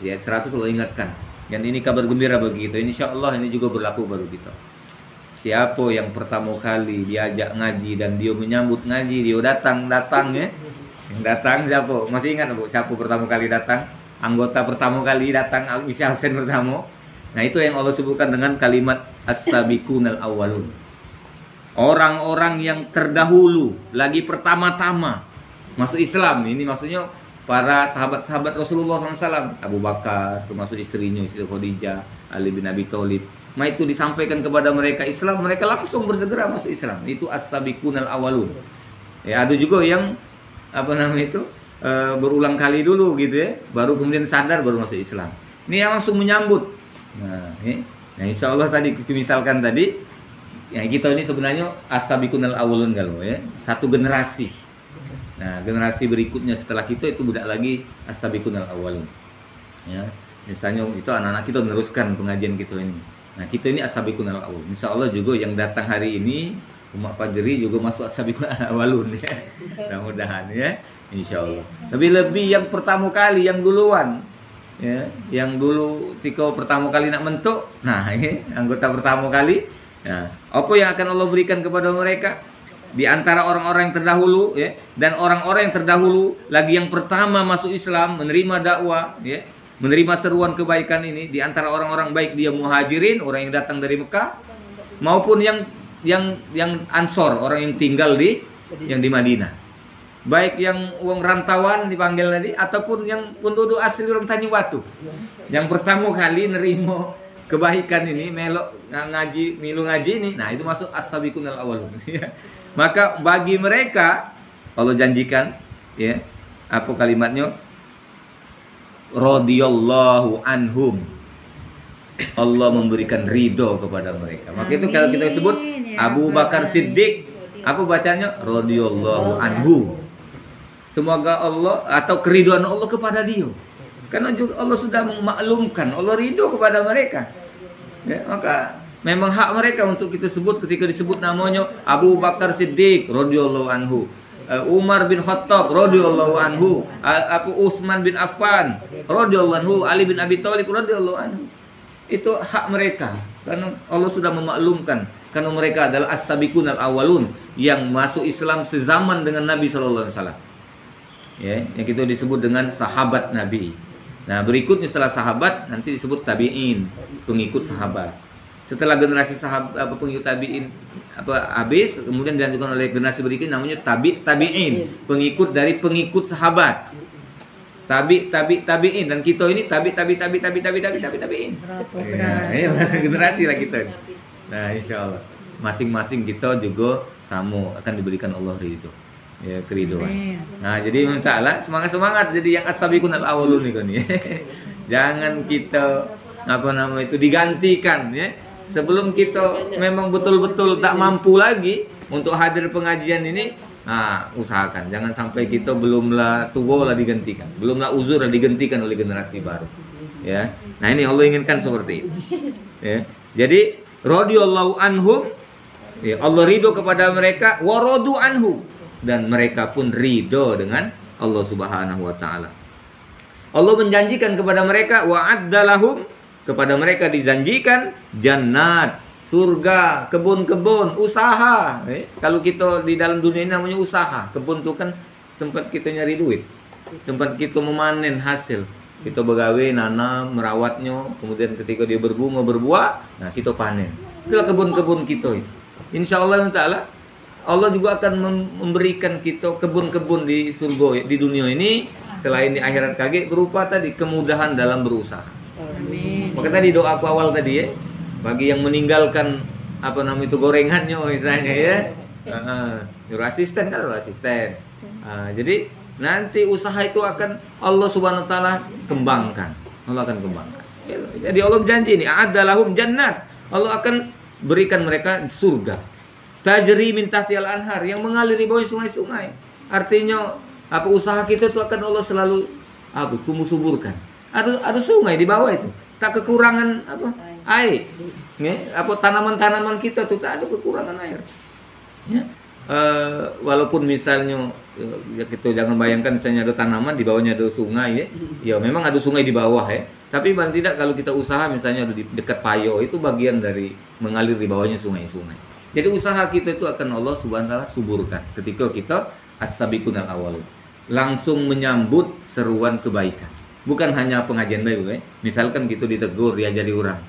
Di ayat 100 Allah ingatkan. Dan ini kabar gembira bagi kita. Insyaallah ini juga berlaku baru kita. Siapa yang pertama kali diajak ngaji dan dia menyambut ngaji, dia datang ya. Yang datang siapa? Masih ingat Bu, siapa pertama kali datang? Anggota pertama kali datang, isi absen pertama. Nah, itu yang Allah sebutkan dengan kalimat as-sabiqunal awwalun. Orang-orang yang terdahulu, lagi pertama-tama masuk Islam. Ini maksudnya para sahabat-sahabat Rasulullah SAW. Abu Bakar, termasuk istrinya, Siti Khadijah, Ali bin Abi Thalib. Nah, itu disampaikan kepada mereka Islam, mereka langsung bersegera masuk Islam. Itu as-sabiqunal awwalun. Ya, ada juga yang berulang kali dulu gitu ya, baru kemudian sadar baru masuk Islam. Ini yang langsung menyambut. Nah, insya Allah tadi misalkan tadi, ya kita ini sebenarnya as-sabiqunal awwalun kalau ya, satu generasi. Nah, generasi berikutnya setelah kita itu budak lagi as-sabiqunal awwalun. Ya, misalnya itu anak-anak kita meneruskan pengajian kita ini. Nah, kita ini as-sabiqunal awwalun. Insya Allah juga yang datang hari ini umat Fajri juga masuk as-sabiqunal awwalun ya. Mudah-mudahan ya, insya Allah. Lebih yang pertama kali, yang duluan, ya, yang dulu tiko pertama kali nak mentuk. Nah, ini anggota pertama kali. Nah, apa yang akan Allah berikan kepada mereka? Di antara orang-orang yang terdahulu ya, dan orang-orang yang terdahulu lagi yang pertama masuk Islam, menerima dakwah ya, menerima seruan kebaikan ini, di antara orang-orang baik dia muhajirin, orang yang datang dari Mekah, maupun yang ansor, orang yang tinggal di Madinah. Baik yang uang rantauan dipanggil tadi, ataupun yang penduduk asli orang Tanjung Batu. Yang pertama kali nerima kebaikan ini, melok ngaji, milu ngaji ini, nah itu masuk as-sabiqunal awwalun. Maka bagi mereka Allah janjikan ya, apa kalimatnya? Radhiyallahu anhum. Allah memberikan ridho kepada mereka. Maka itu kalau kita sebut Abu Bakar Siddiq, aku bacanya radhiyallahu anhu. Semoga Allah atau keridhaan Allah kepada dia. Karena juga Allah sudah memaklumkan, Allah ridho kepada mereka. Ya, maka memang hak mereka untuk kita sebut ketika disebut namanya Abu Bakar Siddiq radhiyallahu anhu, Umar bin Khattab radhiyallahu anhu, Utsman bin Affan radhiyallahu anhu, Ali bin Abi Thalib radhiyallahu anhu. Itu hak mereka karena Allah sudah memaklumkan, karena mereka adalah as-sabiqunal awwalun yang masuk Islam sezaman dengan Nabi sallallahu alaihi wasallam. Ya, yang kita disebut dengan sahabat Nabi. Nah, berikutnya setelah sahabat nanti disebut tabi'in, pengikut sahabat. Setelah generasi sahabat pengikut tabi'in habis, kemudian dilanjutkan oleh generasi berikutnya namanya tabi'in, pengikut dari pengikut sahabat. Tabi'in, dan kita ini tabi'in. Ya, masih generasi lah kita. Nah, insyaallah masing-masing kita juga sama akan diberikan Allah ridho. Ya, keridhaan. Nah, jadi mintalah semangat jadi yang as-sabiqunal awwalun nih. Jangan kita digantikan ya. Sebelum kita memang betul-betul tak mampu lagi untuk hadir pengajian ini, nah usahakan jangan sampai kita belumlah tua lah digantikan, belumlah uzur lah digantikan oleh generasi baru. Ya. Nah, ini Allah inginkan seperti itu. Ya. Jadi radhiyallahu anhum, ya, Allah ridho kepada mereka, wa radu anhu, dan mereka pun ridho dengan Allah Subhanahu wa taala. Allah menjanjikan kepada mereka, wa'addalahum, kepada mereka dijanjikan jannat, surga, kebun-kebun, usaha. Kalau kita di dalam dunia ini namanya usaha. Kebun itu kan tempat kita nyari duit, tempat kita memanen hasil. Kita begawe, nanam, merawatnya, kemudian ketika dia berbunga, berbuah, nah kita panen. Itulah kebun-kebun kita itu. Insyaallah taala Allah juga akan memberikan kita kebun-kebun di surga, di dunia ini, selain di akhirat kage, berupa tadi kemudahan dalam berusaha. Amin. Maka tadi doa aku awal tadi ya, bagi yang meninggalkan gorengannya misalnya ya, asisten kan asisten. Jadi nanti usaha itu akan Allah Subhanahu wa taala kembangkan. Allah akan kembangkan. Jadi Allah berjanji ini, a'adalahum jannat. Allah akan berikan mereka surga. Tajri min tahtihal anhar, yang mengalir di bawah sungai-sungai. Artinya usaha kita itu akan Allah selalu tumbuh suburkan. Ada sungai di bawah itu, tak kekurangan air. Ya, tanaman-tanaman kita tuh tak ada kekurangan air. Ya. walaupun misalnya ya kita jangan bayangkan misalnya ada tanaman di bawahnya ada sungai ya. Ya memang ada sungai di bawah ya. Tapi paling tidak kalau kita usaha misalnya ada di dekat payo itu bagian dari mengalir di bawahnya sungai-sungai. Jadi usaha kita itu akan Allah Subhanahu wa taala suburkan ketika kita as-sabiqunal awwalun. Langsung menyambut seruan kebaikan. Bukan hanya pengajian baik ya. Misalkan kita ditegur diajari orang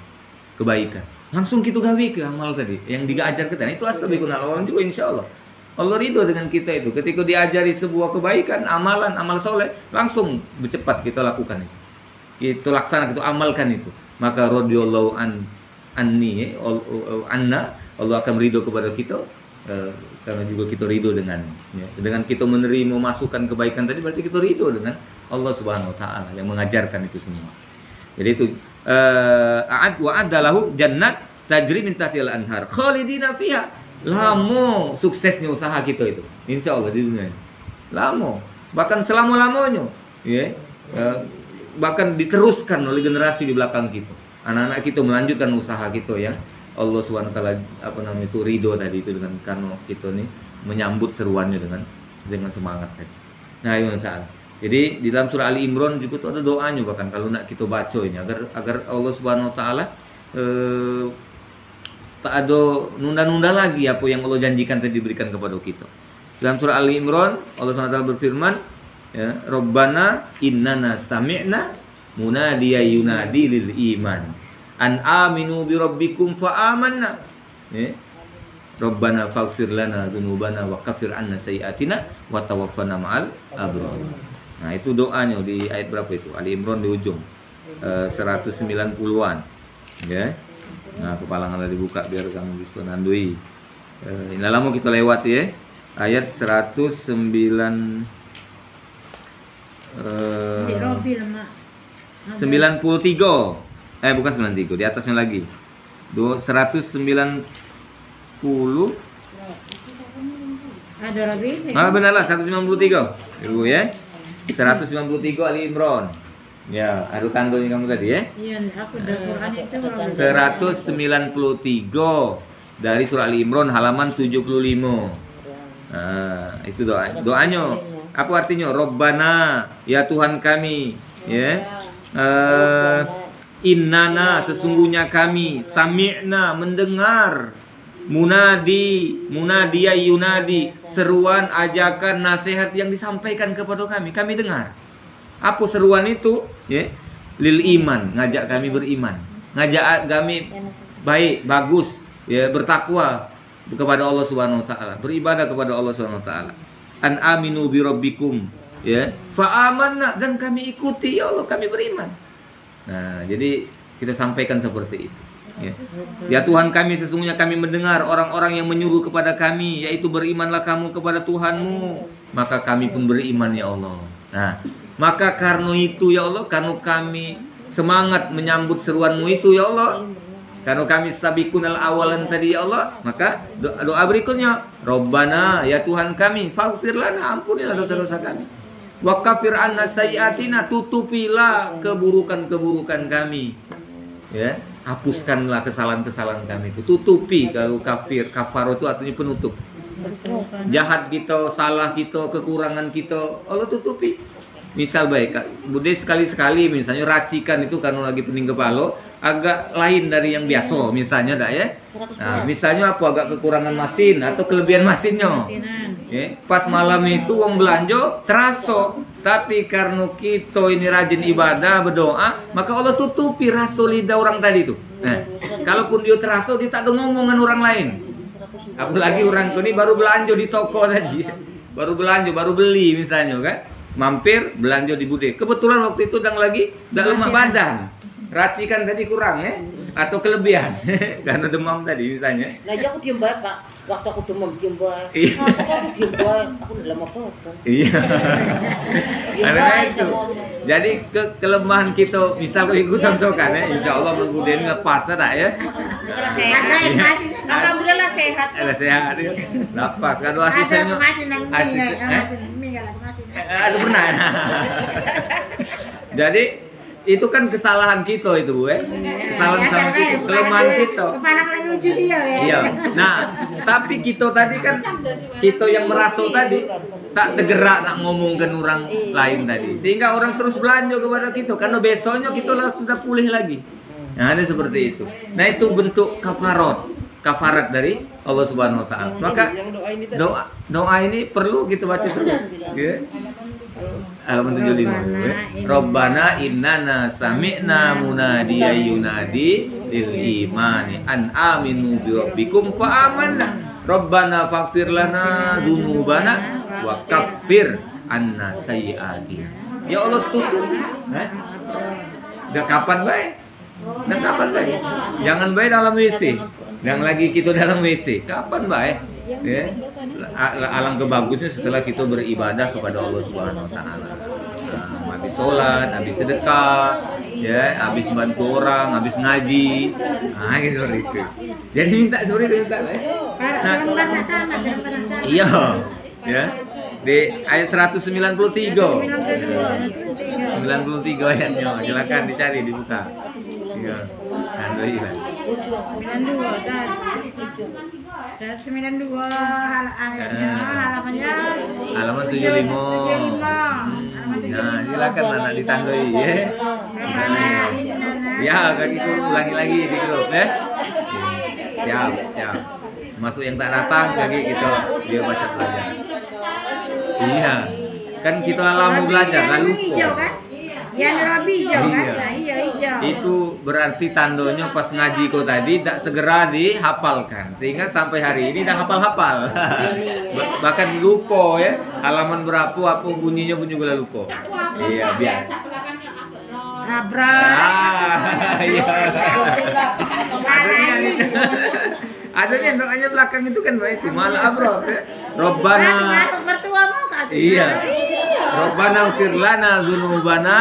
kebaikan. Langsung kita gawe ke amal tadi yang diajar kita. Itu as-sabiqunal awwalun juga insyaallah. Allah ridho dengan kita itu. Ketika diajari sebuah kebaikan, amalan, amal soleh, langsung bercepat kita lakukan itu. Itu laksana, itu amalkan itu. Maka radhiyallahu anni anna, Allah akan ridho kepada kita karena juga kita ridho dengan ya. Dengan kita menerima masukan kebaikan tadi berarti kita ridho dengan Allah Subhanahu wa taala yang mengajarkan itu semua. Jadi itu a'adda lahu jannat tajri min tahtihal anhar khalidina fiha. Lama suksesnya usaha kita itu. Insyaallah di dunia ini. Lama, bahkan selama-lamanya ya. Bahkan diteruskan oleh generasi di belakang kita. Anak-anak kita melanjutkan usaha kita ya. Allah Subhanahu wa taala itu ridho tadi itu dengan karena kita nih menyambut seruannya dengan semangat tadi. Nah, itu salah. Jadi di dalam surah Ali Imran juga tuh ada doanya bahkan kalau nak kita baca ini agar Allah Subhanahu wa taala tak ada nunda-nunda lagi apa yang Allah janjikan tadi diberikan kepada kita. Dalam surah Ali Imran Allah Subhanahu wa taala berfirman ya, Rabbana innana sami'na munadiya yunadi lil iman an aminu bi rabbikum fa amanna ya. Rabbana faghfir lana dzunubana wa kaffir anna sayyi'atina wa tawaffana ma'al abrar. Nah, itu doanya di ayat berapa itu? Ali Imran di ujung 190-an. Ya. Nah, kepalangan dibuka biar kamu bisa nandui. Ini lama kita lewat ya. Ayat 109 93. Bukan 93, di atasnya lagi. 190. Ada Rabi? Benarlah 193. Ibu ya. 193 Ali Imran. Ya, ada tandanya kamu tadi ya. Iya, aku udah Quran itu 193 dari surah Ali Imran halaman 75. Nah, itu doanya. Apa artinya? Rabbana, ya Tuhan kami, ya. Innana, sesungguhnya kami, sami'na, mendengar, munadiya yunadi, seruan, ajakan, nasihat yang disampaikan kepada kami dengar. Apa seruan itu? Ya, lil iman, ngajak kami beriman, ngajak kami baik, bagus, ya, bertakwa kepada Allah Subhanahu wa taala, beribadah kepada Allah Subhanahu wa taala. An aminu bi rabbikum, ya, fa amanna, dan kami ikuti ya Allah, kami beriman. Nah, jadi kita sampaikan seperti itu. Ya Tuhan kami, sesungguhnya kami mendengar orang-orang yang menyuruh kepada kami, yaitu berimanlah kamu kepada Tuhanmu, maka kami pun beriman ya Allah. Nah, maka karena itu ya Allah, karena kami semangat menyambut seruanmu itu ya Allah, karena kami sabiqunal awalan tadi ya Allah, maka doa berikutnya, Rabbana, ya Tuhan kami, faghfir lana, ampunilah dosa-dosa kami. Wa kafir anna sayyi'atina, tutupilah keburukan-keburukan kami. Ya, hapuskanlah kesalahan-kesalahan kami itu. Tutupi, kalau kafir, kafar itu artinya penutup. Jahat kita, salah kita, kekurangan kita, Allah tutupi. Misal baik, Bude sekali-sekali misalnya racikan itu karena lagi pening kepala agak lain dari yang biasa misalnya dah ya. Nah, misalnya apa, agak kekurangan mesin atau kelebihan mesinnya. Ya, pas malam itu uang belanja terasa, tapi karena kita ini rajin ibadah, berdoa, maka Allah tutupi rasa lidah orang tadi itu. Nah, kalaupun dia terasa, dia tak ada ngomongan orang lain. Apalagi orang ini baru belanja di toko tadi, baru belanja, baru beli misalnya kan, mampir belanja di Bude. Kebetulan waktu itu sedang lagi lemah badan, racikan tadi kurang ya, atau kelebihan karena demam tadi misalnya. Nah, aku diem banget Pak, waktu aku demam diem banget. Iya. Aku diem banget, aku udah lama banget. Iya. Karena itu. Jadi kelemahan kita, misal ikut contohkan ya, insya Allah menggunakan ngepas ada ya. Alhamdulillah sehat. Sehat ya. Lapas kalau asistennya. Ada pernah. Jadi Itu kan kesalahan kita itu, Bu. Kesalahan sama kita, kelemahan kita. Kepanak lagi lucu dia ya. Iya. Nah, tapi kita tadi kan kita yang merasa tadi tak tergerak nak ngomongkan orang lain tadi. Sehingga orang terus belanja kepada kita karena besoknya kita sudah pulih lagi. Nah, ada seperti itu. Nah, itu bentuk kafarat dari Allah Subhanahu wa taala. Maka doa ini perlu kita baca terus. Ya. Halaman 75. Rabbana innana sami'na munadiyan yunadi lil imani an aminu bi rabbikum fa amanna. Rabbana faghfir lana dzunubana wa kaffir anna sayyi'atina. Ya Allah tutup. Dah kapan baik? Dah kapan baik? Jangan baik dalam WC. Yang lagi kita dalam WC. Kapan baik? Ya. Alangkah bagusnya setelah kita beribadah kepada Allah Subhanahu wa taala. Habis sholat, habis sedekah, ya, habis bantu orang, habis ngaji. Nah, gitu seperti itu. Jadi minta seperti itu minta. Iya. Ya. Di ayat 193. 93 ayatnya. Silakan dicari dibuka. Iya. Alhamdulillah. 92 halamannya halaman 75. Nah, silakan anak ditandai ya. Ya, kakiku ulangi lagi di grup ya. Siap. Masuk yang tak datang kaki kita dia baca belajar. Iya. Kan kita lama belajar lalu kok. Yang rabi hijau kan? Iya. Hijau. Itu berarti tandanya pas ngaji kau tadi tak segera dihafalkan sehingga sampai hari ini dah hafal-hafal. Bahkan lupa ya halaman berapa apa bunyinya pun juga lupa. Iya biasa. Iya. Ada nih doanya belakang itu kan Mbak itu malah abro ya. Robbana. Iya. Robbana ighfir lana dzunubana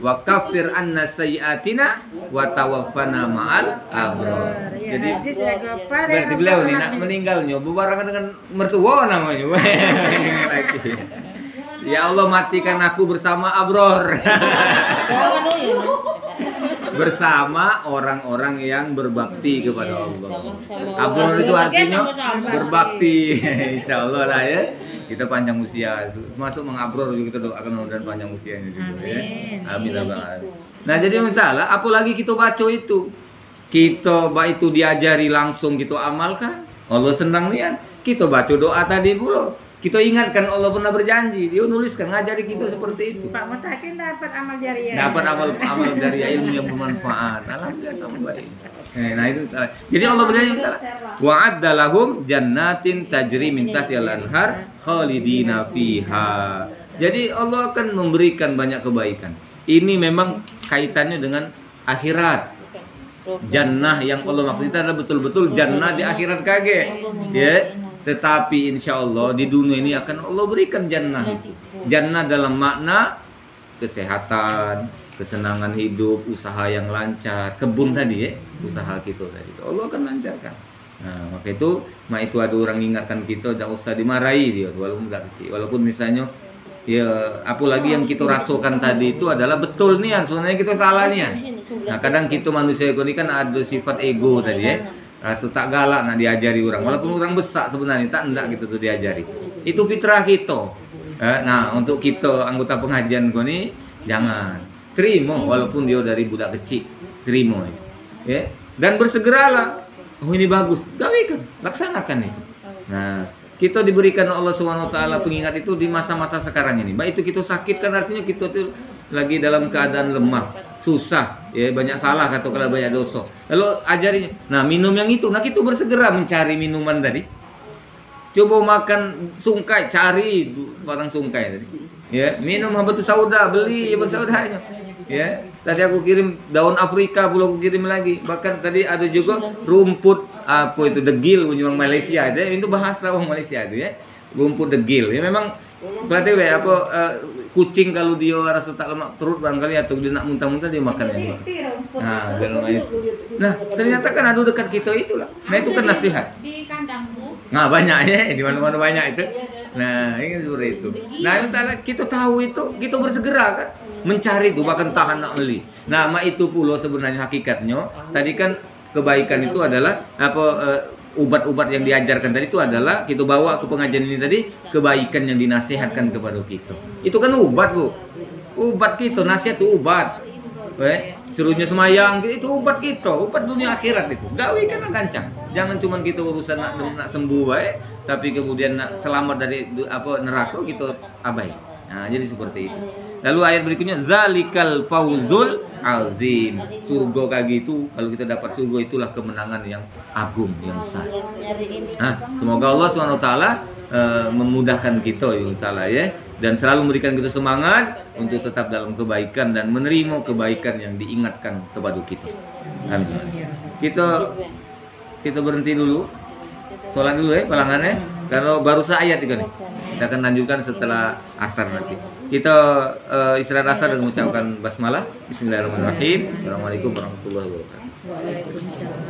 wa kaffir anna sayyi'atina wa tawaffana ma'al abrar. Jadi berarti beliau ini nak meninggalnya berbarengan dengan mertua namanya. Ya Allah matikan aku bersama abror. Bersama orang-orang yang berbakti kepada Allah. Abror itu artinya berbakti. Insya Allah lah ya. Kita panjang usia, masuk mengabror juga kita doakan mudah-mudahan panjang usianya juga ya. Amin ya rabbal. Nah jadi mintalah, apalagi kita baca itu, kita itu diajari langsung kita amalkan. Allah senang lihat. Kita baca doa tadi pula. Kita ingatkan Allah pernah berjanji, dia nuliskan ngajari kita seperti itu. Pak Mutakin dapat amal jariah. Dapat amal jariah ilmu yang bermanfaat. Alhamdulillah sama baik. Nah itu jadi Allah berjanji wa'adda lahum jannatin tajri min tahtihal anhar khalidina fiha. Jadi Allah akan memberikan banyak kebaikan. Ini memang kaitannya dengan akhirat. Jannah yang Allah maksudnya adalah betul-betul jannah di akhirat kage. Ya. Tetapi insya Allah di dunia ini akan Allah berikan jannah itu. Jannah dalam makna kesehatan, kesenangan hidup, usaha yang lancar, kebun tadi ya, usaha kita tadi. Allah akan lancarkan. Nah, maka itu ada orang ingatkan kita, tidak usah dimarahi dia, walaupun tidak kecil. Walaupun misalnya, ya apalagi yang kita rasakan tadi itu adalah betul nih, sebenarnya kita salah nih. Nah, kadang kita manusia ini kan ada sifat ego tadi ya. Rasa tak galak nak diajari orang, walaupun orang besar sebenarnya tak hendak gitu tuh diajari. Itu fitrah kita. Nah untuk kita anggota pengajian kau ni jangan terima walaupun dia dari budak kecil, terima itu. Ya dan bersegeralah. Oh ini bagus, gawikan, laksanakan itu. Nah kita diberikan Allah Subhanahu Wa Taala pengingat itu di masa-masa sekarang ini. Baik itu kita sakit kan artinya kita tuh lagi dalam keadaan lemah, susah, ya banyak salah atau kalau banyak dosa. Lalu ajarinya, nah minum yang itu, nah kita bersegera mencari minuman tadi. Coba makan sungkai, cari barang sungkai tadi. Ya, minum habatus sauda, beli habatus saudanya. Ya, tadi aku kirim daun Afrika, pula aku kirim lagi. Bahkan tadi ada juga rumput apa itu degil punya orang Malaysia itu bahasa orang Malaysia itu ya. Rumput degil. Ya memang berarti kucing kalau dia rasa tak lemak perut barangkali atau dia nak muntah-muntah dia makan yang nah, itu. Nah, ternyata kan ada dekat kita itulah. Nah, itu kan nasihat. Di kandangmu. Nah, banyak ya, di mana-mana banyak itu. Nah, ini seperti itu. Nah, kita tahu itu, kita bersegera kan. mencari itu bahkan tahan nak beli. Nama itu pula sebenarnya hakikatnya. Tadi kan kebaikan itu adalah apa ubat-ubat yang diajarkan tadi itu adalah kita bawa ke pengajian ini tadi kebaikan yang dinasihatkan kepada kita. Itu kan obat, Bu. Obat kita, nasihat itu obat. Serunya semayang itu obat kita, obat dunia akhirat itu. Gawi kan gancang. Jangan cuma kita urusan nak sembuh baik, tapi kemudian nak selamat dari apa neraka kita abai. Nah, jadi seperti itu. Lalu ayat berikutnya zalikal fauzul azim. Surga kayak gitu, kalau kita dapat surga itulah kemenangan yang agung, yang besar. Nah, semoga Allah SWT memudahkan kita ya taala ya, dan selalu memberikan kita semangat untuk tetap dalam kebaikan dan menerima kebaikan yang diingatkan kepada kita. Amin. Kita berhenti dulu. Sholat dulu ya palangannya, karena baru seayat itu nih. Kita akan lanjutkan setelah asar nanti. Kita istirahat asar dan mengucapkan basmalah. Bismillahirrahmanirrahim. Assalamualaikum warahmatullahi wabarakatuh. Waalaikumsalam.